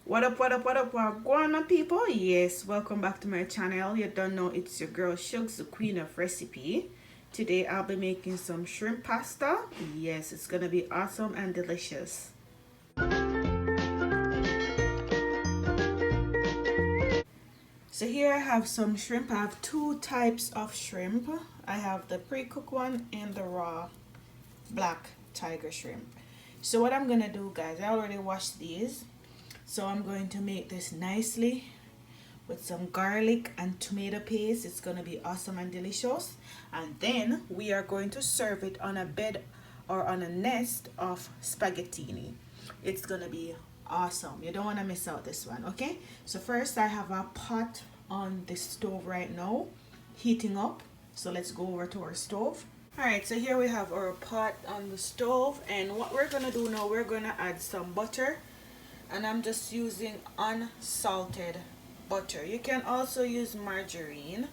What up, going on, my people? Yes, welcome back to my channel. You don't know, it's your girl Shugs, the queen of recipe. Today I'll be making some shrimp pasta. Yes, it's gonna be awesome and delicious. So here I have some shrimp. I have two types of shrimp. I have the pre-cooked one and the raw black tiger shrimp. So what I'm gonna do, guys, I already washed these. So I'm going to make this nicely with some garlic and tomato paste. It's gonna be awesome and delicious. And then we are going to serve it on a bed or on a nest of spaghettini. It's gonna be awesome. You don't want to miss out this one. Okay, so first I have a pot on the stove right now heating up. So let's go over to our stove. All right, so here we have our pot on the stove, and what we're gonna do now, we're gonna add some butter, and I'm just using unsalted butter. You can also use margarine.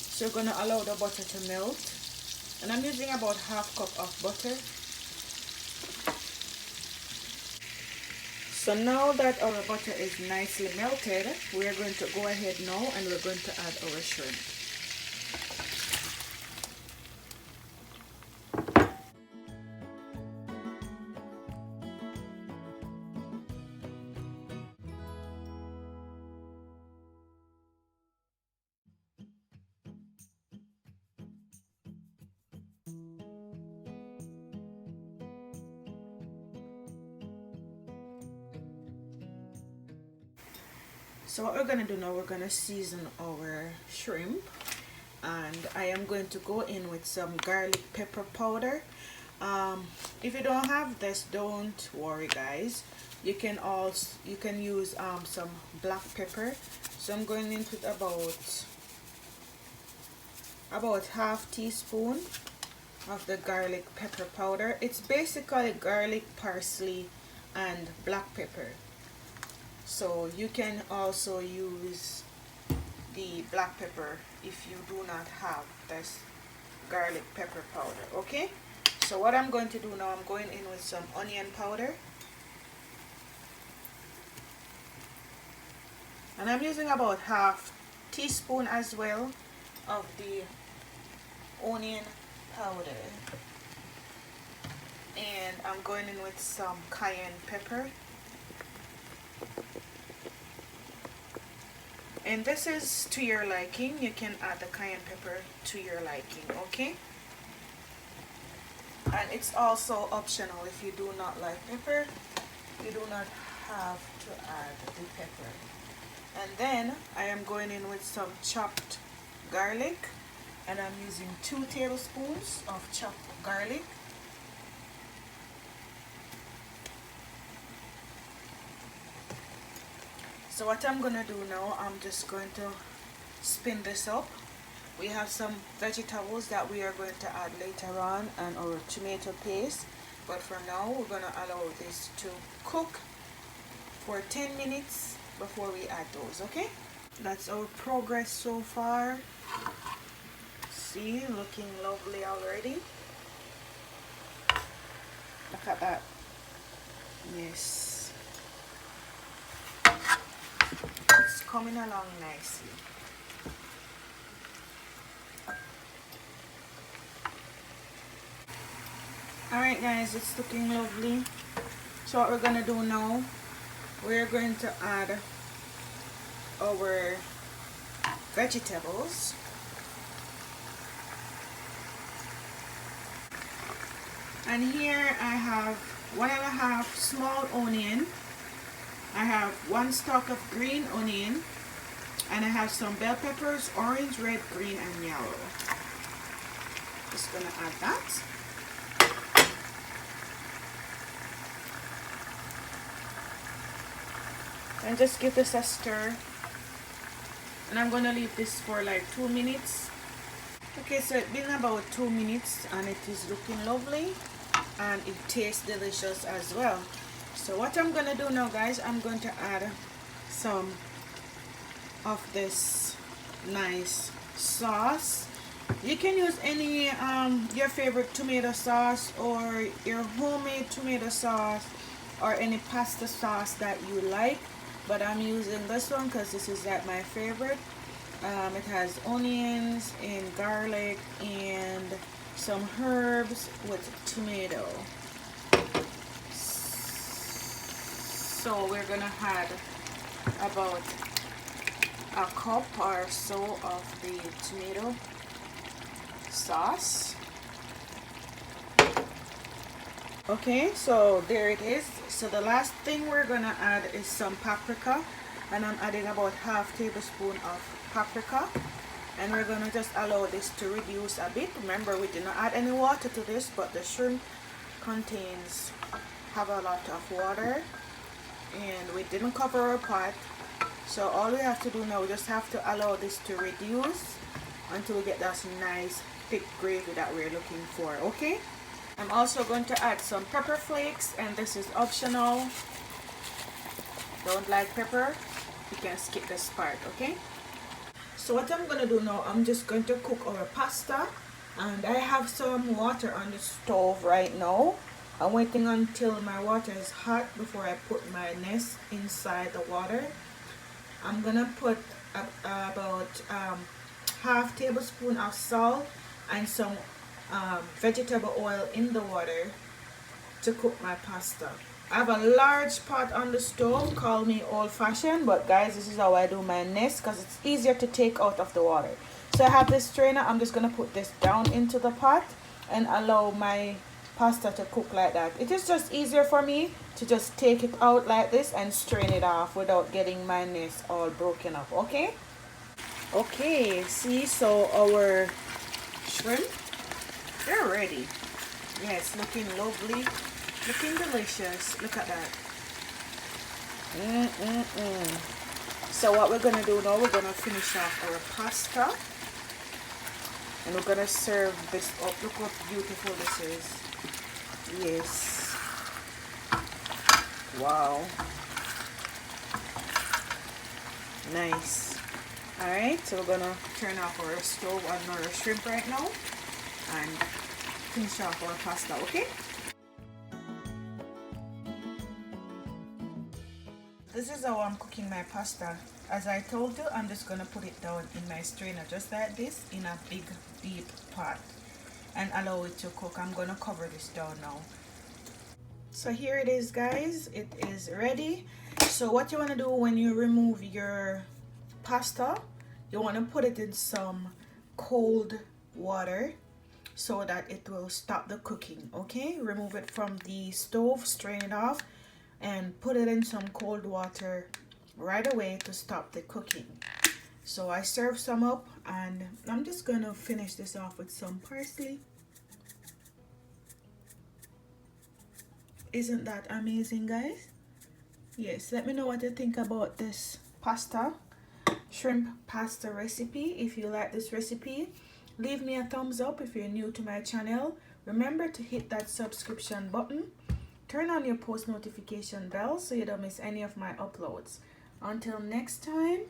So you're gonna allow the butter to melt, and I'm using about half cup of butter. So now that our butter is nicely melted, we are going to go ahead now and we're going to add our shrimp. So what we're gonna do now, we're gonna season our shrimp, and I am going to go in with some garlic pepper powder. If you don't have this, don't worry, guys. You can use some black pepper. So I'm going in with about half teaspoon of the garlic pepper powder. It's basically garlic, parsley, and black pepper. So you can also use the black pepper if you do not have this garlic pepper powder. Okay, so what I'm going to do now, I'm going in with some onion powder, and I'm using about half teaspoon as well of the onion powder, and I'm going in with some cayenne pepper. And this is to your liking. You can add the cayenne pepper to your liking, okay? And it's also optional. If you do not like pepper, you do not have to add the pepper. And then I am going in with some chopped garlic, and I'm using 2 tablespoons of chopped garlic. So what I'm gonna do now, I'm just going to spin this up. We have some vegetables that we are going to add later on, and our tomato paste, but for now we're gonna allow this to cook for 10 minutes before we add those. Okay, that's our progress so far. See, looking lovely already. Look at that. Yes, it's coming along nicely. Alright guys, it's looking lovely. So what we're gonna do now, we're going to add our vegetables. And here I have 1.5 small onion. I have 1 stalk of green onion, and I have some bell peppers, orange, red, green, and yellow. Just gonna add that. And just give this a stir. And I'm gonna leave this for like 2 minutes. Okay, so it's been about 2 minutes and it is looking lovely and it tastes delicious as well. So what I'm gonna do now, guys, I'm going to add some of this nice sauce. You can use any your favorite tomato sauce or your homemade tomato sauce or any pasta sauce that you like, but I'm using this one because this is like my favorite. It has onions and garlic and some herbs with tomato. So we're gonna add about a cup or so of the tomato sauce. Okay, so there it is. So the last thing we're gonna add is some paprika, and I'm adding about half tablespoon of paprika, and we're gonna just allow this to reduce a bit. Remember, we did not add any water to this, but the shrimp have a lot of water, and we didn't cover our pot. So all we have to do now, we just have to allow this to reduce until we get that nice thick gravy that we're looking for. Okay, I'm also going to add some pepper flakes, and this is optional. Don't like pepper, you can skip this part. Okay, so what I'm gonna do now, I'm just going to cook our pasta, and I have some water on the stove right now. I'm waiting until my water is hot before I put my nest inside the water. I'm gonna put about half tablespoon of salt and some vegetable oil in the water to cook my pasta. I have a large pot on the stove. Call me old-fashioned, but guys, this is how I do my nest because it's easier to take out of the water. So I have this strainer. I'm just gonna put this down into the pot and allow my pasta to cook like that. It is just easier for me to just take it out like this and strain it off without getting my nest all broken up. Okay, see, so our shrimp, they're ready. Yeah, it's looking lovely, looking delicious. Look at that. So what we're gonna do now, we're gonna finish off our pasta, and we're gonna serve this up. Look how beautiful this is. Yes, wow, nice. All right, so we're gonna turn off our stove on our shrimp right now and finish off our pasta. Okay, this is how I'm cooking my pasta. As I told you, I'm just gonna put it down in my strainer just like this in a big deep pot and allow it to cook. I'm gonna cover this down now. So here it is, guys, it is ready. So what you want to do when you remove your pasta, you want to put it in some cold water so that it will stop the cooking. Okay, remove it from the stove, strain it off, and put it in some cold water right away to stop the cooking. So I serve some up, and I'm just gonna finish this off with some parsley. Isn't that amazing, guys? Yes, let me know what you think about this shrimp pasta recipe. If you like this recipe, leave me a thumbs up. If you're new to my channel, remember to hit that subscription button. Turn on your post notification bell so you don't miss any of my uploads. Until next time,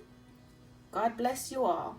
God bless you all.